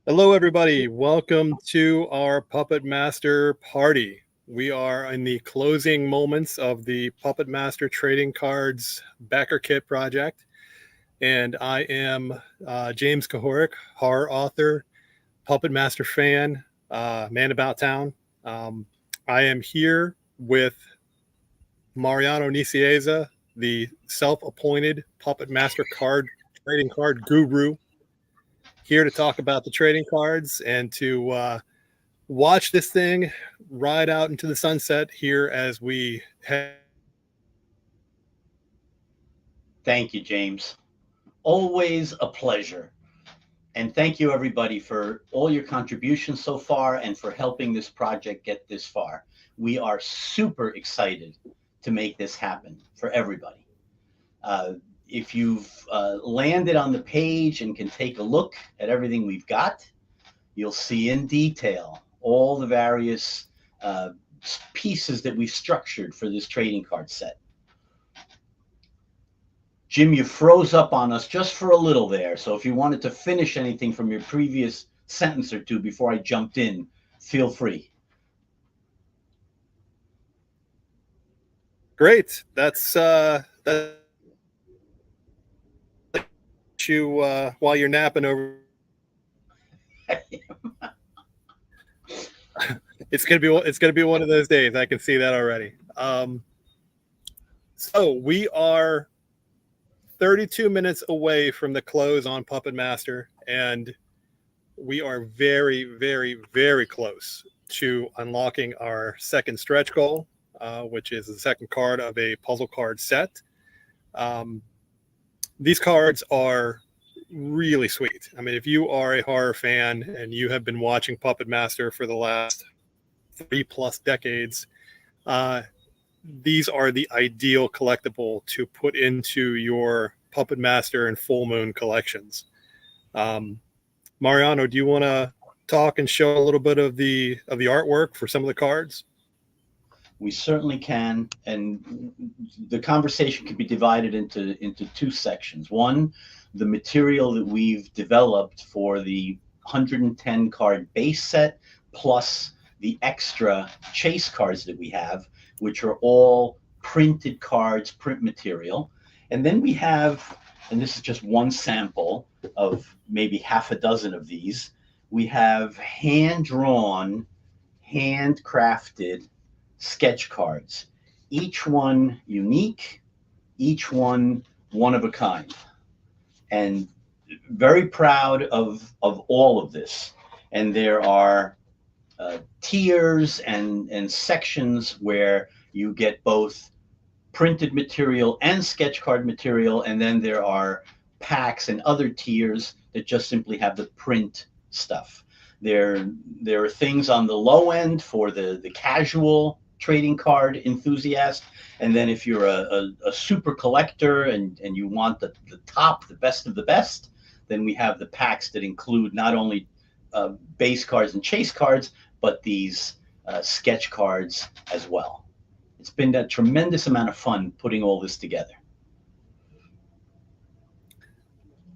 Hello, everybody. Welcome to our Puppet Master party. We are in the closing moments of the Puppet Master Trading Cards BackerKit project. And I am James KUHORIC, horror author, Puppet Master fan, man about town. I am here with Mariano Nicieza, the self-appointed Puppet Master trading card guru, here to talk about the trading cards and to watch this thing ride out into the sunset here as we head. Thank you, James. Always a pleasure. And thank you, everybody, for all your contributions so far and for helping this project get this far. We are super excited to make this happen for everybody. If you've landed on the page and can take a look at everything we've got, you'll see in detail all the various pieces that we've structured for this trading card set. Jim, you froze up on us just for a little there. So if you wanted to finish anything from your previous sentence or two before I jumped in, feel free. Great. That's you while you're napping over. It's gonna be one of those days. I can see that already. So we are 32 minutes away from the close on Puppet Master, and we are very, very, very close to unlocking our second stretch goal, which is the second card of a puzzle card set. These cards are really sweet. I mean, if you are a horror fan and you have been watching Puppet Master for the last 3+ decades, these are the ideal collectible to put into your Puppet Master and Full Moon collections. Mariano, do you want to talk and show a little bit of the artwork for some of the cards? We certainly can, and the conversation can be divided into two sections. One, the material that we've developed for the 110 card base set, plus the extra chase cards that we have, which are all printed cards, print material. And then we have, and this is just one sample of maybe half a dozen of these, we have hand-drawn, handcrafted sketch cards, each one unique, each one of a kind. And very proud of all of this. And there are tiers and sections where you get both printed material and sketch card material, and then there are packs and other tiers that just simply have the print stuff. There are things on the low end for the casual trading card enthusiast, and then if you're a super collector and you want the top, the best of the best, then we have the packs that include not only base cards and chase cards, but these sketch cards as well. It's been a tremendous amount of fun putting all this together.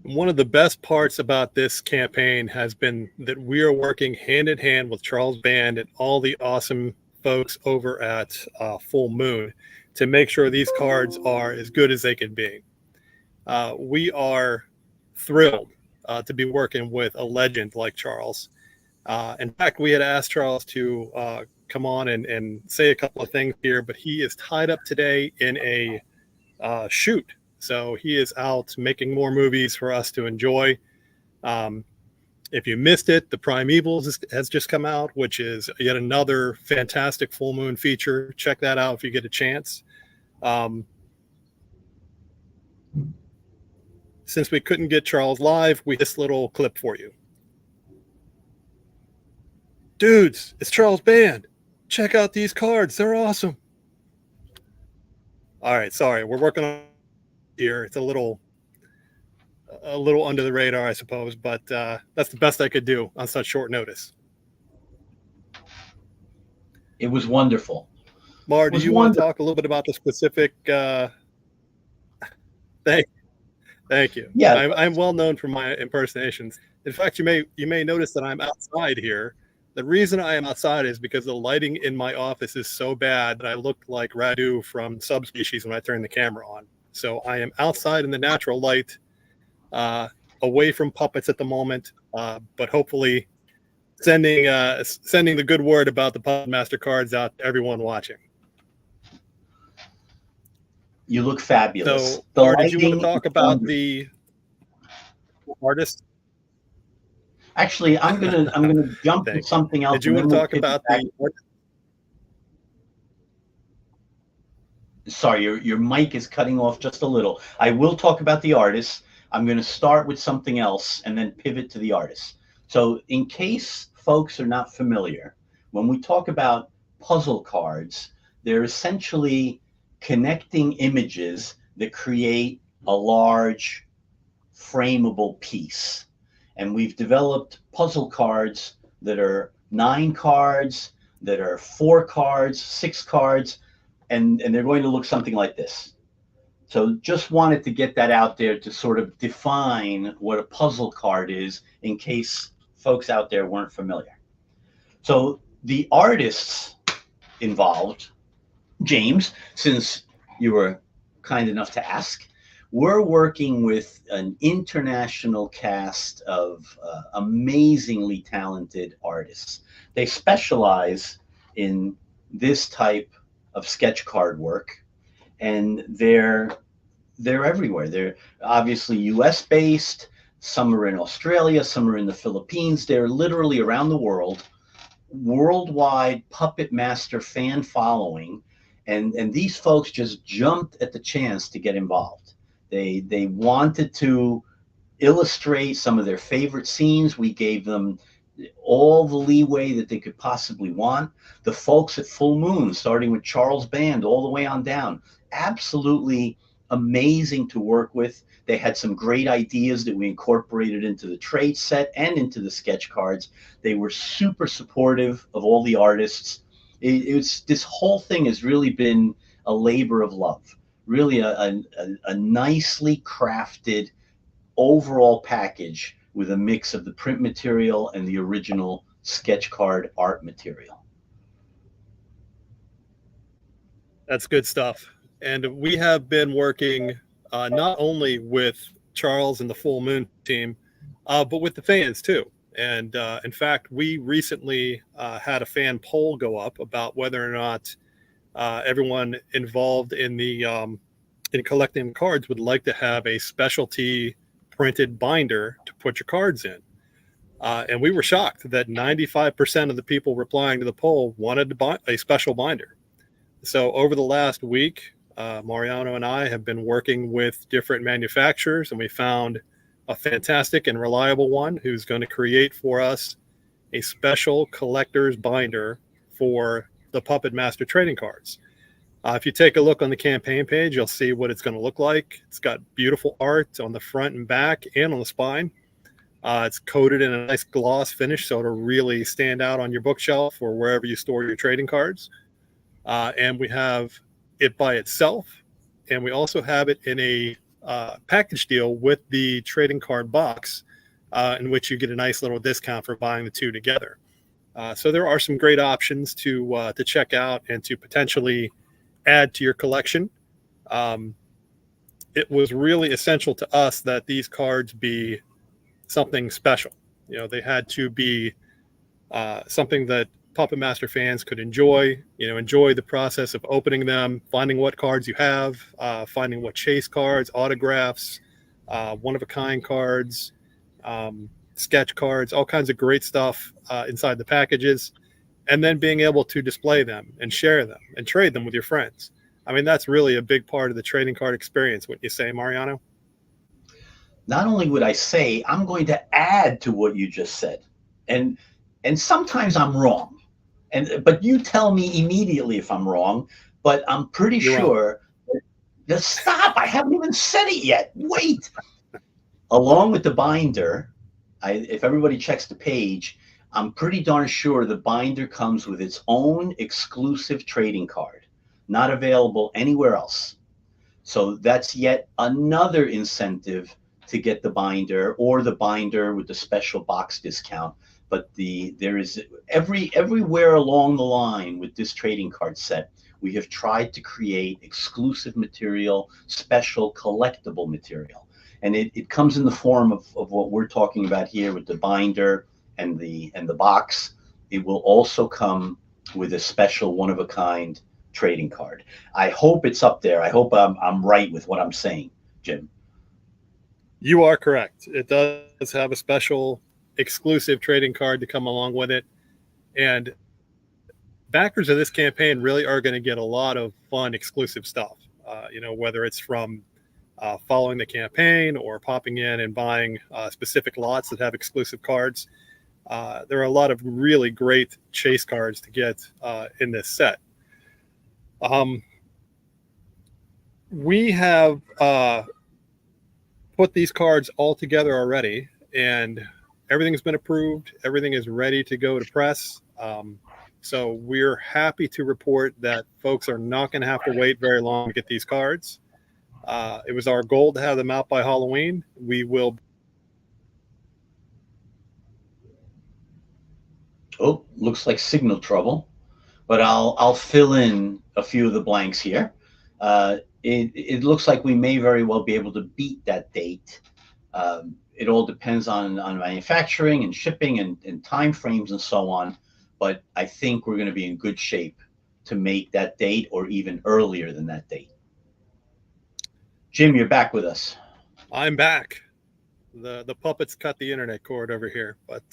One of the best parts about this campaign has been that we are working hand in hand with Charles Band and all the awesome folks over at Full Moon to make sure these cards are as good as they can be. We are thrilled to be working with a legend like Charles. In fact, we had asked Charles to come on and say a couple of things here, but he is tied up today in a shoot. So he is out making more movies for us to enjoy. If you missed it, The Primeval has just come out, which is yet another fantastic Full Moon feature. Check that out if you get a chance. Since we couldn't get Charles live, we this little clip for you. Dudes, it's Charles Band. Check out these cards. They're awesome. All right, sorry. We're working on here. It's a little under the radar, I suppose, but that's the best I could do on such short notice. It was wonderful. Mar, do you want to talk a little bit about the specific? Thank you. Yeah, I'm well known for my impersonations. In fact, you may notice that I'm outside here. The reason I am outside is because the lighting in my office is so bad that I look like Radu from Subspecies when I turn the camera on. So I am outside in the natural light, away from puppets at the moment, but hopefully sending the good word about the Puppet Master cards out to everyone watching. You look fabulous. So, Art, did you want to talk about the artist? Actually, I'm gonna jump to something else. Did you want to talk about the artist? Sorry, your mic is cutting off just a little. I will talk about the artists. I'm going to start with something else and then pivot to the artists. So in case folks are not familiar, when we talk about puzzle cards, they're essentially connecting images that create a large frameable piece. And we've developed puzzle cards that are 9 cards, that are 4 cards, 6 cards, and they're going to look something like this. So just wanted to get that out there to sort of define what a puzzle card is in case folks out there weren't familiar. So the artists involved, James, since you were kind enough to ask, we're working with an international cast of amazingly talented artists. They specialize in this type of sketch card work, and they're everywhere. They're obviously US based, some are in Australia, some are in the Philippines. They're literally around the world, worldwide Puppet Master fan following, and these folks just jumped at the chance to get involved. They wanted to illustrate some of their favorite scenes. We gave them all the leeway that they could possibly want. The folks at Full Moon, starting with Charles Band all the way on down, absolutely amazing to work with. They had some great ideas that we incorporated into the trade set and into the sketch cards. They were super supportive of all the artists. This whole thing has really been a labor of love, really a nicely crafted overall package with a mix of the print material and the original sketch card art material. That's good stuff. And we have been working not only with Charles and the Full Moon team, but with the fans too. And in fact, we recently had a fan poll go up about whether or not everyone involved in the in collecting cards would like to have a specialty printed binder to put your cards in. And we were shocked that 95% of the people replying to the poll wanted to buy a special binder. So over the last week, Mariano and I have been working with different manufacturers, and we found a fantastic and reliable one who's going to create for us a special collector's binder for the Puppet Master trading cards. If you take a look on the campaign page, you'll see what it's going to look like. It's got beautiful art on the front and back and on the spine. It's coated in a nice gloss finish, so it'll really stand out on your bookshelf or wherever you store your trading cards. And we have it by itself, and we also have it in a package deal with the trading card box, in which you get a nice little discount for buying the two together. So there are some great options to check out and to potentially add to your collection. It was really essential to us that these cards be something special. You know, they had to be something that Puppet Master fans could enjoy. You know, enjoy the process of opening them, finding what cards you have, finding what chase cards, autographs, one-of-a-kind cards, sketch cards, all kinds of great stuff inside the packages, and then being able to display them and share them and trade them with your friends. I mean, that's really a big part of the trading card experience, wouldn't you say, Mariano? Not only would I say, I'm going to add to what you just said. And sometimes I'm wrong. But you tell me immediately if I'm wrong, but I'm pretty sure. Just stop, I haven't even said it yet. Wait. Along with the binder, if everybody checks the page, I'm pretty darn sure the binder comes with its own exclusive trading card, not available anywhere else. So that's yet another incentive to get the binder, or the binder with the special box discount. But there is everywhere along the line with this trading card set, we have tried to create exclusive material, special collectible material. And it comes in the form of what we're talking about here with the binder and the box. It will also come with a special one-of-a-kind trading card. I hope it's up there. I hope I'm right with what I'm saying, Jim. You are correct. It does have a special exclusive trading card to come along with it. And backers of this campaign really are going to get a lot of fun exclusive stuff, whether it's from following the campaign or popping in and buying specific lots that have exclusive cards. There are a lot of really great chase cards to get in this set. We have put these cards all together already, and everything's been approved. Everything is ready to go to press. So we're happy to report that folks are not going to have to wait very long to get these cards. It was our goal to have them out by Halloween. We will. Oh, looks like signal trouble, but I'll fill in a few of the blanks here. It looks like we may very well be able to beat that date. It all depends on manufacturing and shipping and time frames and so on. But I think we're going to be in good shape to make that date, or even earlier than that date. Jim, you're back with us. I'm back. The puppets cut the internet cord over here, but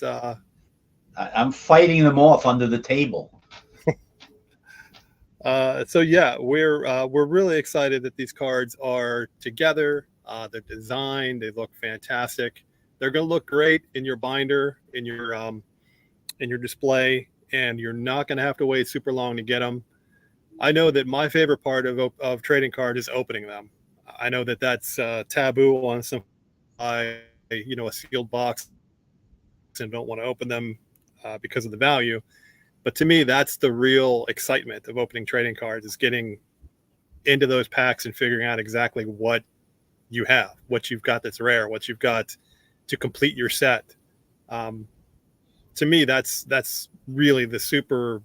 I'm fighting them off under the table. So yeah, we're really excited that these cards are together. They're designed. They look fantastic. They're going to look great in your binder, in your display, and you're not going to have to wait super long to get them. I know that my favorite part of trading cards is opening them. I know that that's taboo on some, a sealed box, and don't want to open them because of the value. But to me, that's the real excitement of opening trading cards, is getting into those packs and figuring out exactly what you have, what you've got that's rare, what you've got to complete your set. To me, that's really the super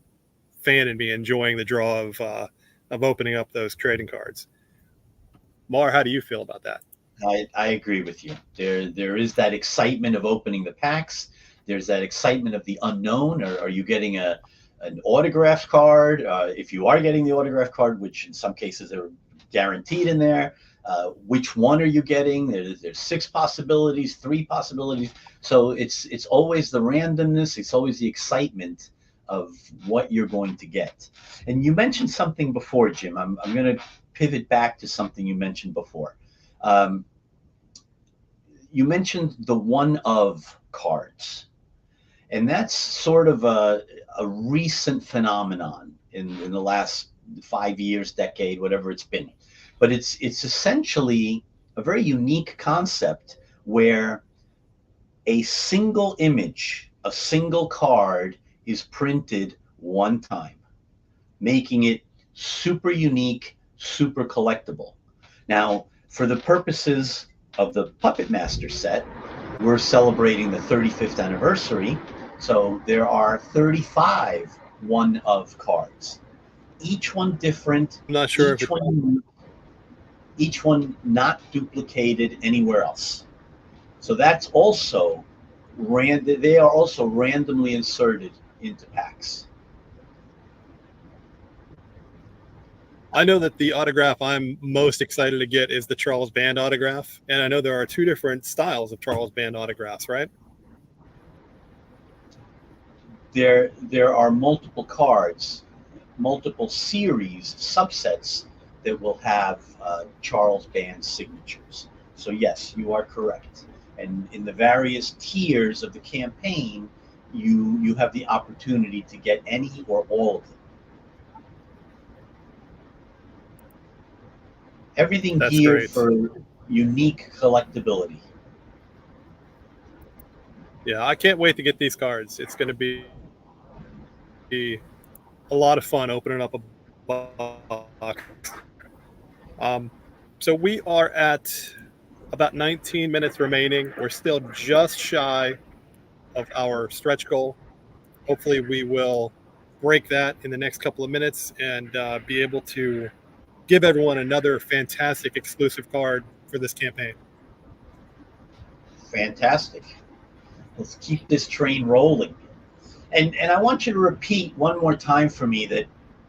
fan in me enjoying the draw of opening up those trading cards. Mar, how do you feel about that? I agree with you. There is that excitement of opening the packs. There's that excitement of the unknown. Are you getting an autographed card? If you are getting the autographed card, which in some cases are guaranteed in there, which one are you getting? There's 6 possibilities, 3 possibilities. So it's always the randomness. It's always the excitement of what you're going to get. And you mentioned something before, Jim. I'm going to pivot back to something you mentioned before. You mentioned the one of cards. And that's sort of a recent phenomenon in the last 5 years, decade, whatever it's been. But it's essentially a very unique concept where a single image, a single card is printed one time, making it super unique, super collectible. Now, for the purposes of the Puppet Master set, we're celebrating the 35th anniversary. So there are 35 one of cards, each one different. I'm not sure each one not duplicated anywhere else. So that's also they are also randomly inserted into packs. I know that the autograph I'm most excited to get is the Charles Band autograph, and I know there are 2 different styles of Charles Band autographs, right? There are multiple cards, multiple series, subsets that will have Charles Band signatures. So yes, you are correct. And in the various tiers of the campaign, you have the opportunity to get any or all of them. Everything That's geared great. for unique collectability. Yeah, I can't wait to get these cards. It's going to be a lot of fun opening up a box. So we are at about 19 minutes remaining. We're still just shy of our stretch goal. Hopefully we will break that in the next couple of minutes and be able to give everyone another fantastic exclusive card for this campaign. Fantastic. Let's keep this train rolling. And I want you to repeat one more time for me that,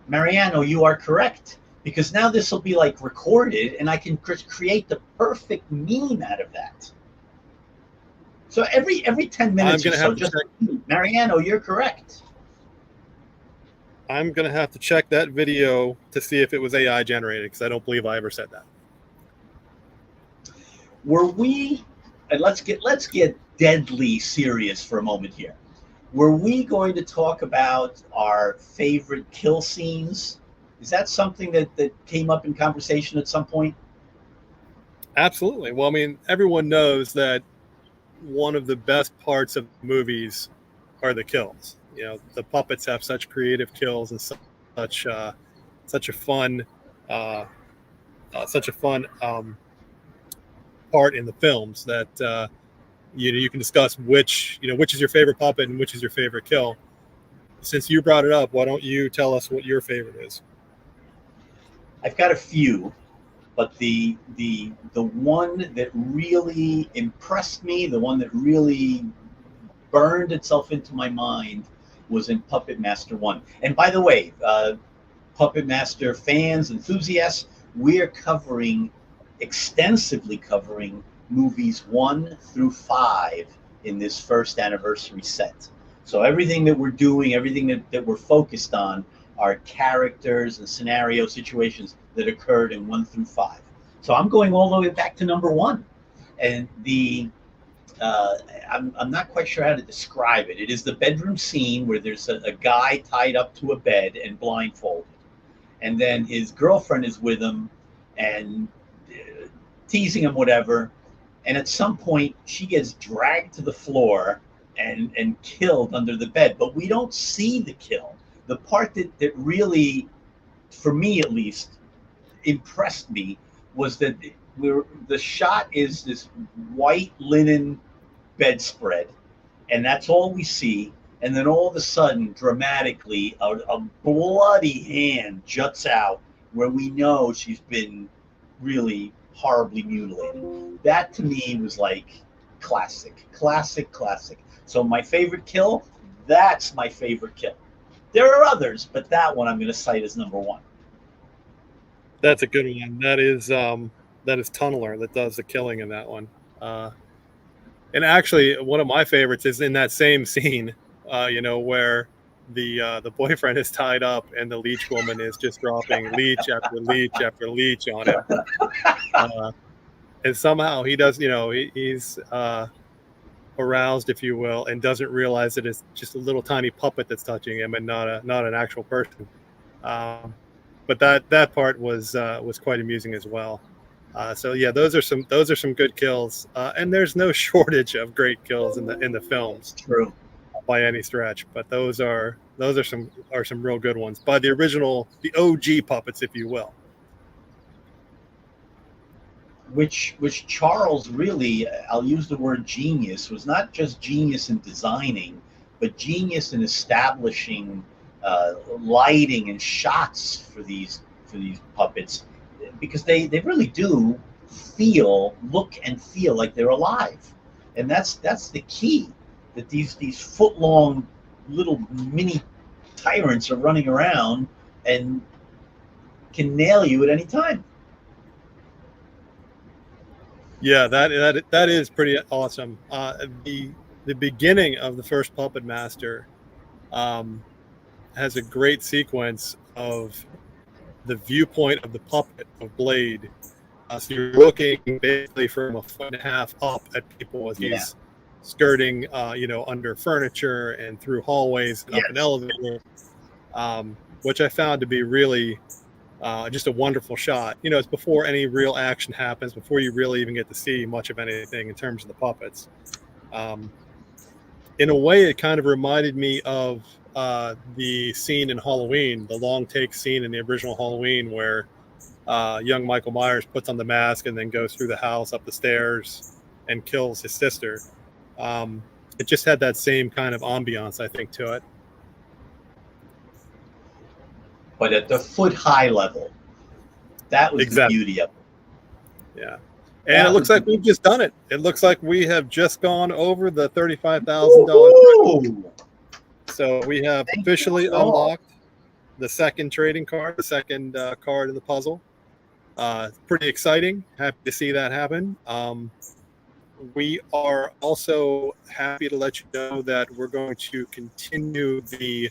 Mariano, you are correct. Because now this will be like recorded and I can create the perfect meme out of that. So every 10 minutes or so, just Mariano, you're correct. I'm going to have to check that video to see if it was AI generated, because I don't believe I ever said that. Were we, and let's get deadly serious for a moment here. Were we going to talk about our favorite kill scenes? Is that something that came up in conversation at some point? Absolutely. Well, I mean, everyone knows that one of the best parts of movies are the kills. You know, the puppets have such creative kills and such a fun part in the films that you can discuss which is your favorite puppet and which is your favorite kill. Since you brought it up, why don't you tell us what your favorite is? I've got a few, but the one that really impressed me, the one that really burned itself into my mind, was in Puppet Master 1. And by the way, Puppet Master fans, enthusiasts, we're extensively covering movies 1 through 5 in this first anniversary set. So everything that we're doing, everything that we're focused on are characters and scenario situations that occurred in 1 through 5. So I'm going all the way back to number 1. And I'm not quite sure how to describe it. It is the bedroom scene where there's a guy tied up to a bed and blindfolded. And then his girlfriend is with him and teasing him, whatever. And at some point, she gets dragged to the floor and killed under the bed. But we don't see the kill. The part that really, for me at least, impressed me was that the shot is this white linen bedspread, and that's all we see. And then all of a sudden, dramatically, a bloody hand juts out where we know she's been really horribly mutilated. That to me was like classic. So my favorite kill, that's my favorite kill. There are others, but that one I'm going to cite as number 1. That's a good one. That is Tunneler that does the killing in that one. And actually, one of my favorites is in that same scene, where the boyfriend is tied up and the leech woman is just dropping leech after leech after leech on him. And somehow he does, he's aroused, if you will, and doesn't realize that it's just a little tiny puppet that's touching him and not an actual person. But that part was quite amusing as well. So yeah, those are some good kills, and there's no shortage of great kills in the films. True, by any stretch, but those are some real good ones by the OG puppets, if you will. Which Charles really, I'll use the word genius, was not just genius in designing, but genius in establishing lighting and shots for these puppets, because they really do look and feel like they're alive. And that's the key, that these foot-long little mini tyrants are running around and can nail you at any time. Yeah, that is pretty awesome. The beginning of the first Puppet Master has a great sequence of the viewpoint of the puppet of Blade. So you're looking basically from a 1.5 feet up at people as he's skirting, under furniture and through hallways and up an elevator, which I found to be really just a wonderful shot. It's before any real action happens, before you really even get to see much of anything in terms of the puppets. In a way, it kind of reminded me of the scene in Halloween, the long take scene in the original Halloween, where young Michael Myers puts on the mask and then goes through the house, up the stairs, and kills his sister. It just had that same kind of ambiance, I think, to it. But at the foot high level, that was the Exactly. beauty of it. Yeah. And That it looks was like we've just done it. It looks like we have just gone over the $35,000. Woo-hoo! So we have Thank officially you all. unlocked the second trading card, the second card in the puzzle. Pretty exciting. Happy to see that happen. We are also happy to let you know that we're going to continue the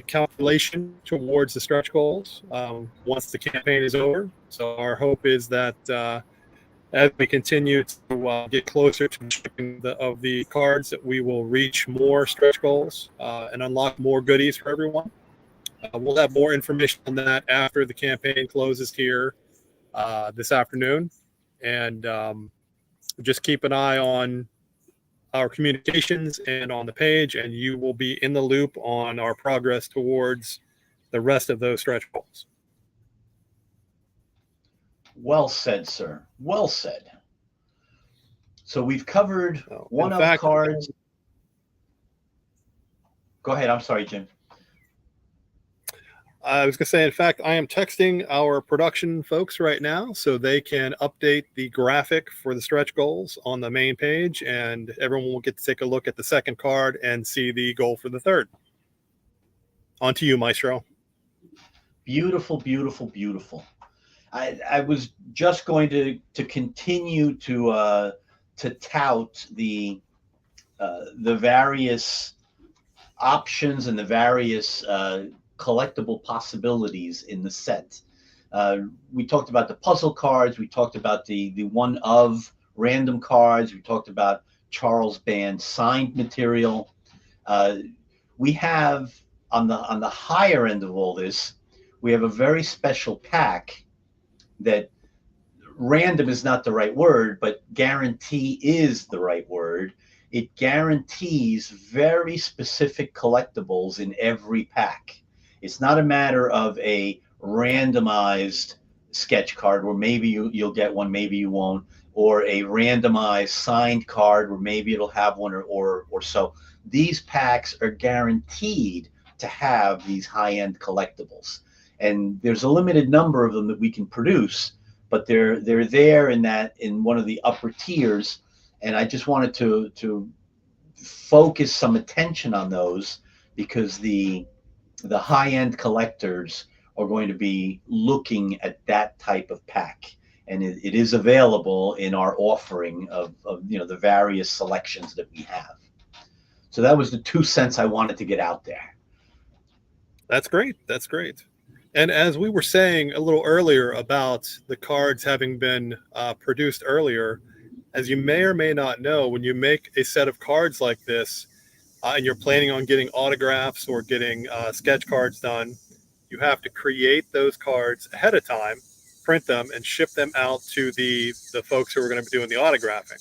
calculation towards the stretch goals once the campaign is over. So our hope is that as we continue to get closer to shipping of the cards, that we will reach more stretch goals and unlock more goodies for everyone. We'll have more information on that after the campaign closes here this afternoon. And just keep an eye on our communications and on the page, and you will be in the loop on our progress towards the rest of those stretch goals. Well said, sir. Well said. So we've covered one of cards. Go ahead. I'm sorry, Jim. I was going to say, in fact, I am texting our production folks right now so they can update the graphic for the stretch goals on the main page, and everyone will get to take a look at the second card and see the goal for the third. On to you, Maestro. Beautiful, beautiful, beautiful. I was just going to continue to tout the various options and the various collectible possibilities in the set. We talked about the puzzle cards. We talked about the one of random cards. We talked about Charles Band signed material. We have on the higher end of all this, we have a very special pack that random is not the right word, but guarantee is the right word. It guarantees very specific collectibles in every pack. It's not a matter of a randomized sketch card where maybe you'll get one, maybe you won't, or a randomized signed card where maybe it'll have one or so. These packs are guaranteed to have these high-end collectibles. And there's a limited number of them that we can produce, but they're there in one of the upper tiers. And I just wanted to focus some attention on those because the high-end collectors are going to be looking at that type of pack, and it is available in our offering of the various selections that we have. So that was the 2 cents I wanted to get out there. That's great. That's great. And as we were saying a little earlier about the cards having been produced earlier, as you may or may not know, when you make a set of cards like this, and you're planning on getting autographs or getting sketch cards done, you have to create those cards ahead of time, print them, and ship them out to the folks who are going to be doing the autographing.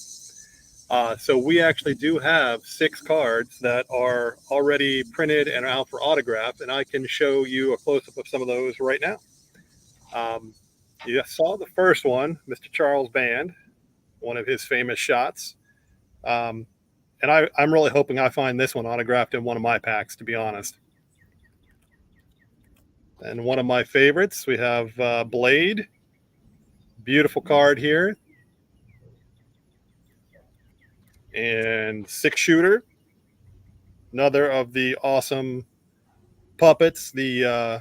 So we actually do have 6 cards that are already printed and out for autograph, and I can show you a close-up of some of those right now. You saw the first one, Mr. Charles Band, one of his famous shots. And I'm really hoping I find this one autographed in one of my packs, to be honest. And one of my favorites, we have Blade. Beautiful card here. And 6-shooter. Another of the awesome puppets. The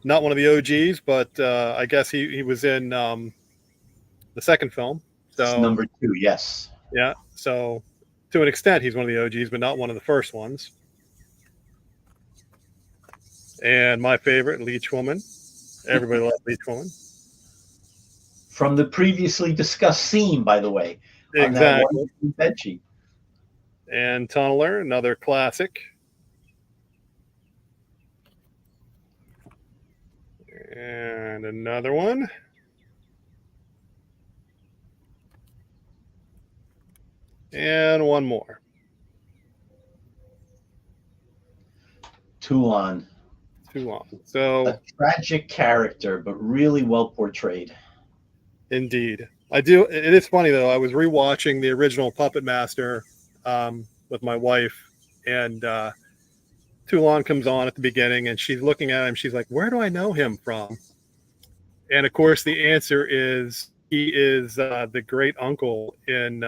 not one of the OGs, but I guess he was in the second film. So it's number 2, yes. Yeah, so to an extent, he's one of the OGs, but not one of the first ones. And my favorite, Leech Woman. Everybody loves Leech Woman. From the previously discussed scene, by the way. Exactly. Bedsheet. And Tunneler, another classic. And another one. And one more. Toulon. too long. So A tragic character, but really well portrayed. indeed, I do. It is funny though. I was rewatching the original Puppet Master with my wife, and Toulon comes on at the beginning, and she's looking at him. She's like, "Where do I know him from?" And of course, the answer is he is the great uncle in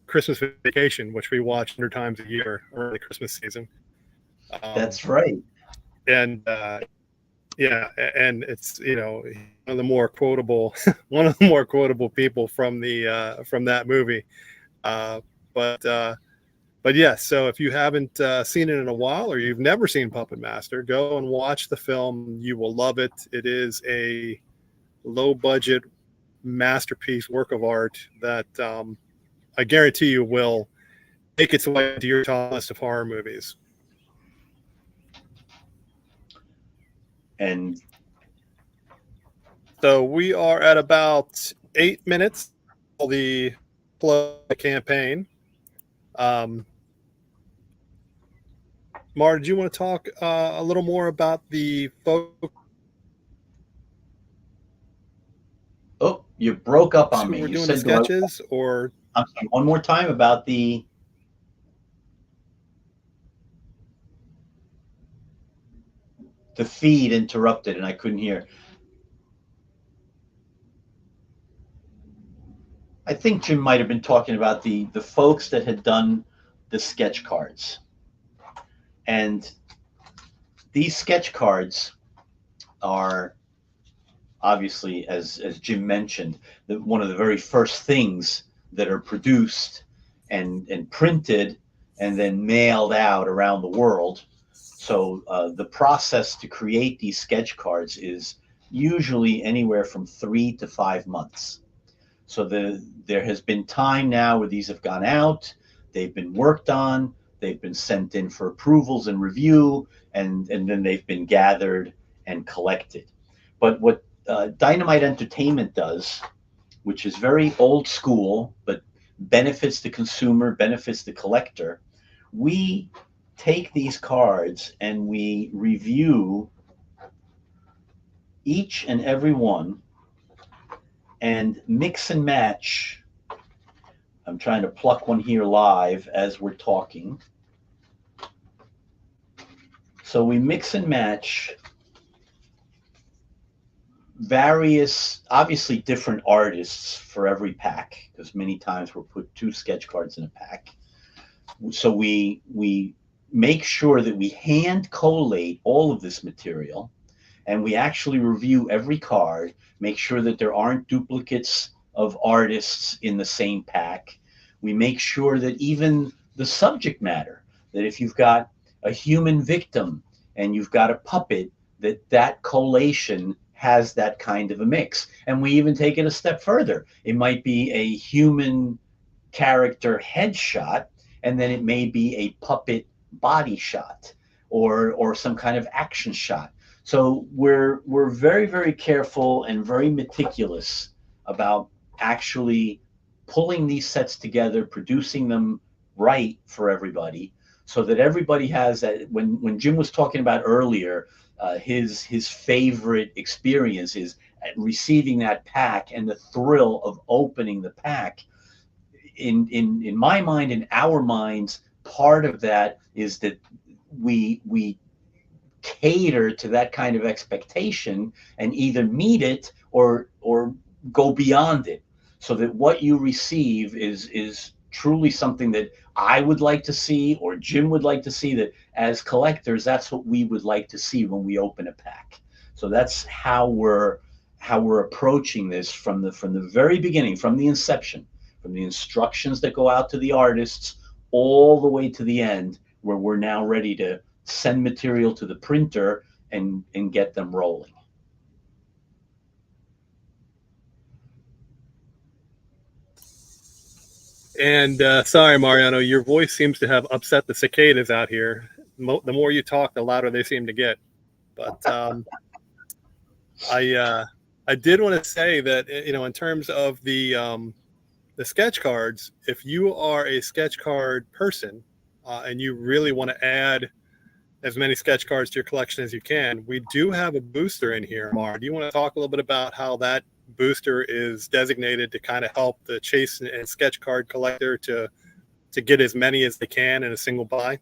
Christmas Vacation, which we watch 100 times a year around the Christmas season. That's right. And yeah, and it's one of the more quotable one of the more quotable people from that movie. Uh, but yes, so if you haven't seen it in a while, or you've never seen Puppet Master, go and watch the film. You will love it. It is a low budget masterpiece work of art that I guarantee you will make its way to your top list of horror movies. And so we are at about 8 minutes of the campaign. Mar, did you want to talk a little more about the folks? Oh, you broke up on me. We're You doing said the sketches, or I'm sorry, one more time about the feed interrupted, and I couldn't hear. I think Jim might have been talking about the folks that had done the sketch cards, and these sketch cards are obviously, as Jim mentioned, one of the very first things that are produced and printed and then mailed out around the world. So the process to create these sketch cards is usually anywhere from 3 to 5 months. So there has been time now where these have gone out, they've been worked on, they've been sent in for approvals and review, and then they've been gathered and collected. But what Dynamite Entertainment does, which is very old school, but benefits the consumer, benefits the collector, we take these cards and we review each and every one and mix and match. I'm trying to pluck one here live as we're talking. So we mix and match various, obviously different artists for every pack, because many times we'll put 2 sketch cards in a pack. So we make sure that we hand collate all of this material, and we actually review every card, make sure that there aren't duplicates of artists in the same pack. We make sure that even the subject matter, that if you've got a human victim and you've got a puppet, that collation has that kind of a mix. And we even take it a step further. It might be a human character headshot, and then it may be a puppet body shot, or some kind of action shot. So we're very, very careful and very meticulous about actually pulling these sets together, producing them right for everybody, so that everybody has that. When Jim was talking about earlier, his favorite experience is receiving that pack and the thrill of opening the pack. In my mind, in our minds, part of that is that we cater to that kind of expectation and either meet it or go beyond it, so that what you receive is truly something that I would like to see, or Jim would like to see, that as collectors, that's what we would like to see when we open a pack. So that's how we're approaching this from the very beginning, from the inception, from the instructions that go out to the artists all the way to the end, where we're now ready to send material to the printer and get them rolling. And sorry, Mariano, your voice seems to have upset the cicadas out here. The more you talk, the louder they seem to get. But I did want to say that, in terms of the sketch cards, if you are a sketch card person and you really want to add as many sketch cards to your collection as you can. We do have a booster in here, Mar. Do you want to talk a little bit about how that booster is designated to kind of help the chase and sketch card collector to get as many as they can in a single buy?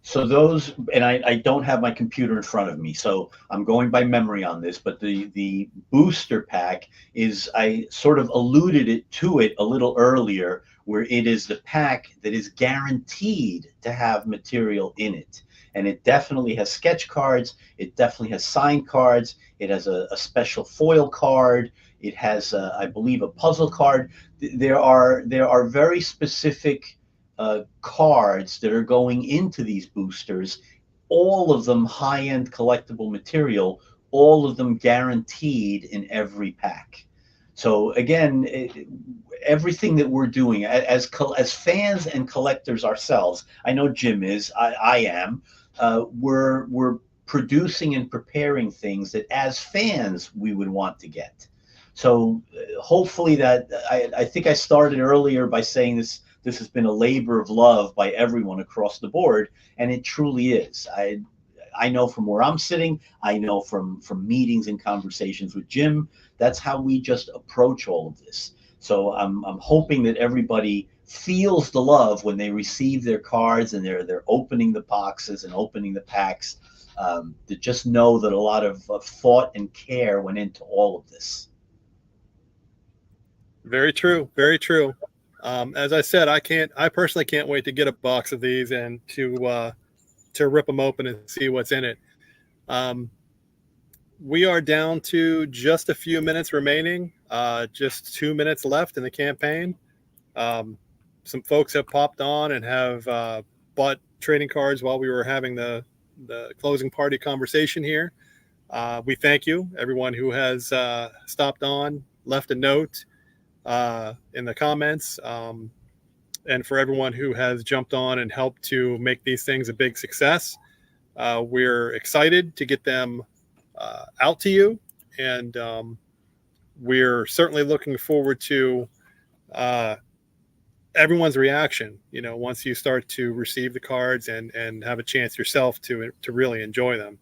So those, and I don't have my computer in front of me, so I'm going by memory on this, but the booster pack is, I sort of alluded to it a little earlier, where it is the pack that is guaranteed to have material in it. And it definitely has sketch cards, it definitely has signed cards, it has a special foil card, it has, I believe, a puzzle card. There are very specific cards that are going into these boosters, all of them high-end collectible material, all of them guaranteed in every pack. So again, everything that we're doing as fans and collectors ourselves, I know Jim is, I am, we're producing and preparing things that as fans we would want to get. So hopefully that, I think I started earlier by saying this has been a labor of love by everyone across the board, and it truly is. I know from where I'm sitting, I know from meetings and conversations with Jim, that's how we just approach all of this. So I'm hoping that everybody feels the love when they receive their cards and they're opening the boxes and opening the packs, to just know that a lot of thought and care went into all of this. Very true. Very true. As I said, I personally can't wait to get a box of these and to rip them open and see what's in it. We are down to just a few minutes remaining, just 2 minutes left in the campaign. Some folks have popped on and have bought trading cards while we were having the closing party conversation here. We thank you, everyone who has stopped on, left a note in the comments, and for everyone who has jumped on and helped to make these things a big success. We're excited to get them out to you, and we're certainly looking forward to everyone's reaction, once you start to receive the cards and have a chance yourself to really enjoy them.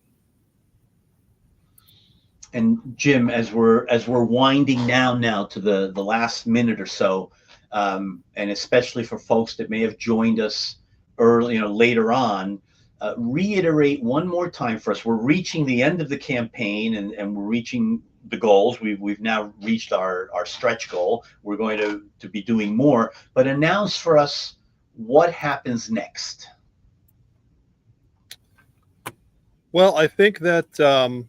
And Jim, as we're winding down now to the last minute or so, and especially for folks that may have joined us early, later on, reiterate one more time for us. We're reaching the end of the campaign, and we're reaching the goals. We've now reached our stretch goal. We're going to be doing more, but announce for us what happens next. Well, I think that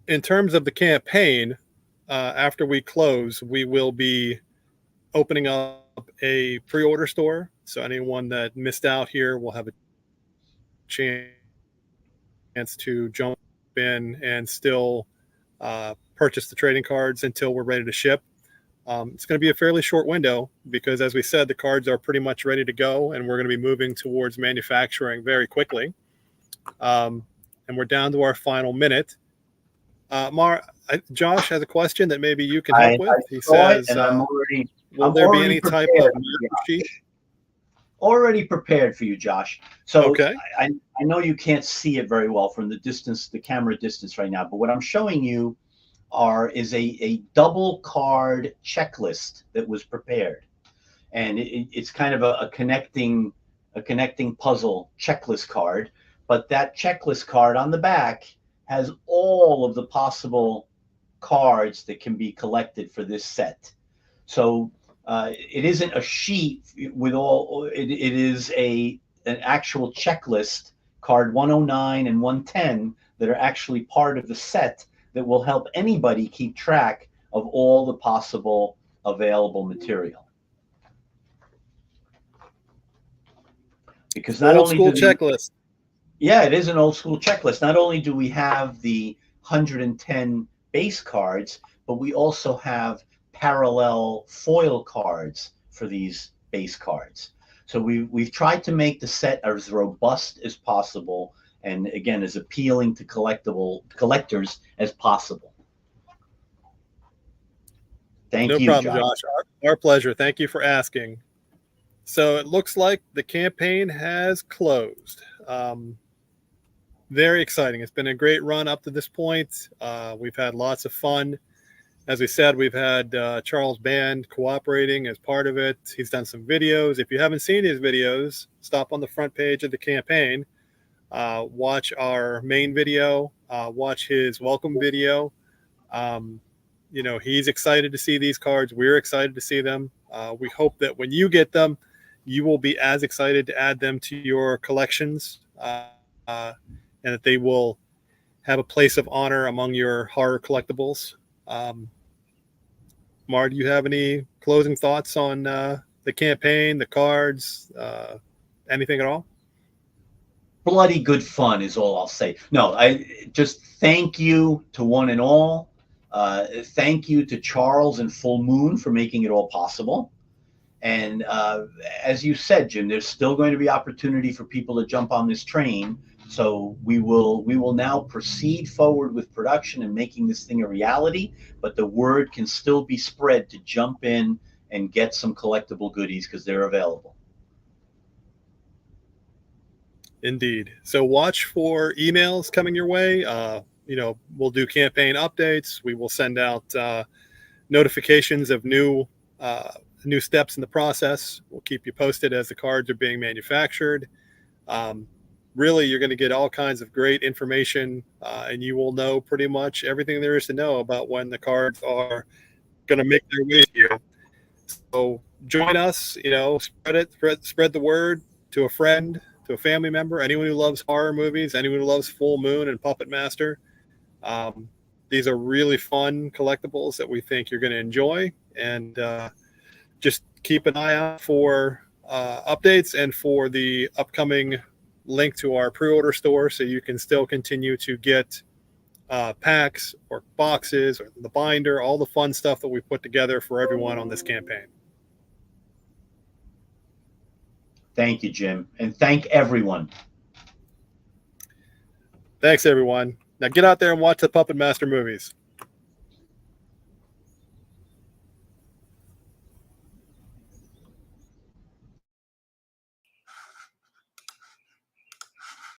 in terms of the campaign, after we close, we will be opening up a pre-order store. So anyone that missed out here will have a chance to jump in and still purchase the trading cards until we're ready to ship. It's going to be a fairly short window because, as we said, the cards are pretty much ready to go, and we're going to be moving towards manufacturing very quickly. And we're down to our final minute. Josh has a question that maybe you can help with. He says, will there be any type of sheet? Already prepared for you, Josh. So okay. I know you can't see it very well from the distance, the camera distance right now, but what I'm showing you is a double card checklist that was prepared. And it's kind of a connecting puzzle checklist card, but that checklist card on the back has all of the possible cards that can be collected for this set. So it isn't a sheet with all, it is an actual checklist, card 109 and 110, that are actually part of the set that will help anybody keep track of all the possible available material. Because not only old school checklist. Yeah, it is an old school checklist. Not only do we have the 110 base cards, but we also have parallel foil cards for these base cards. So we've tried to make the set as robust as possible, and again, as appealing to collectors as possible. Thank you, No problem, Josh. Josh. Our pleasure. Thank you for asking. So it looks like the campaign has closed. Very exciting. It's been a great run up to this point. We've had lots of fun. As we said, we've had Charles Band cooperating as part of it. He's done some videos. If you haven't seen his videos, stop on the front page of the campaign. Watch our main video. Watch his welcome video. He's excited to see these cards. We're excited to see them. We hope that when you get them, you will be as excited to add them to your collections, and that they will have a place of honor among your horror collectibles. Mar, do you have any closing thoughts on the campaign, the cards, anything at all? Bloody good fun is all I'll say. No, I just thank you to one and all. Thank you to Charles and Full Moon for making it all possible. And as you said, Jim, there's still going to be opportunity for people to jump on this train. So we will now proceed forward with production and making this thing a reality. But the word can still be spread to jump in and get some collectible goodies because they're available. Indeed. So watch for emails coming your way. We'll do campaign updates. We will send out notifications of new steps in the process. We'll keep you posted as the cards are being manufactured. Really, you're going to get all kinds of great information, and you will know pretty much everything there is to know about when the cards are going to make their way to you. So join us, spread the word to a friend, to a family member, anyone who loves horror movies, anyone who loves Full Moon and Puppet Master. These are really fun collectibles that we think you're going to enjoy, and just keep an eye out for updates and for the upcoming link to our pre-order store, so you can still continue to get packs or boxes or the binder, all the fun stuff that we put together for everyone on this campaign. Thank you, Jim, and thank everyone. Thanks, everyone. Now get out there and watch the Puppet Master movies.